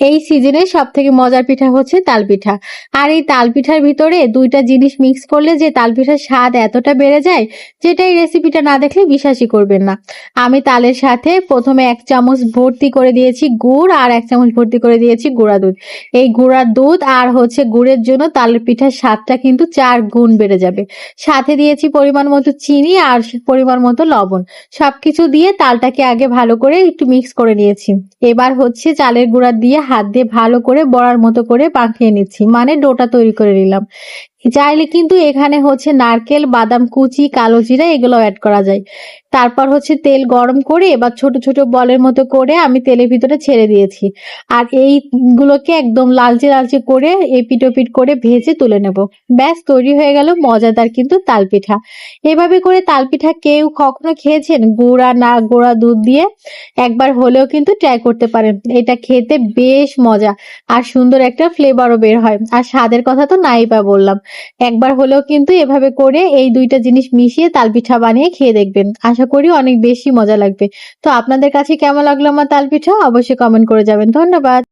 এই সিজনের সবথেকে মজার পিঠা হচ্ছে তালপিঠা। আর এই তালপিঠার ভিতরে ২ টা জিনিস মিক্স করলে যে তালপিঠার স্বাদ এতটা বেড়ে যায়, যেটা এই রেসিপিটা না দেখলে বিশ্বাসই করবেন না। আমি তালের সাথে ১ম এ ১ চামচ ভর্তি করে দিয়েছি গুড় আর ১ চামচ ভর্তি করে দিয়েছি গুঁড়া দুধ। এই গুঁড়া দুধ আর হচ্ছে গুড়ের জন্য তালের পিঠার স্বাদটা কিন্তু ৪ গুণ বেড়ে যাবে। সাথে দিয়েছি পরিমাণ মতো চিনি আর পরিমাণ মতো লবণ। সবকিছু দিয়ে তালটাকে আগে ভালো করে একটু মিক্স করে নিয়েছি। এবার হচ্ছে চালের গুঁড়া দিয়ে হাত দিয়ে ভালো করে বড়ার মতো করে মাখিয়ে নিচ্ছি, মানে ডোটা তৈরি করে নিলাম। চাইলে কিন্তু এখানে হচ্ছে নারকেল, বাদাম কুচি, কালো জিরা এগুলোও অ্যাড করা যায়। তারপর হচ্ছে তেল গরম করে এবার ছোট ছোট বলের মতো করে আমি তেলের ভিতরে ছেড়ে দিয়েছি। আর এইগুলোকে একদম লালচে লালচে করে এপিট ওপিট করে ভেজে তুলে নেব। ব্যাস তৈরি হয়ে গেল মজাদার কিন্তু তালপিঠা। এভাবে করে তালপিঠা কেউ কখনো খেয়েছেন গুড় আর না গুঁড়া দুধ দিয়ে? একবার হলেও কিন্তু ট্রাই করতে পারেন। এটা খেতে বেশ মজা আর সুন্দর একটা ফ্লেভারও বের হয়। আর স্বাদের কথা তো নাই বা বললাম। একবার হলেও কিন্তু এভাবে করে এই ২ টা জিনিস মিশিয়ে তালপিঠা বানিয়ে খেয়ে দেখবেন। আশা করি অনেক বেশি মজা লাগবে। তো আপনাদের কাছে কেমন লাগলো আমার তালপিঠা? অবশ্যই কমেন্ট করে যাবেন। ধন্যবাদ।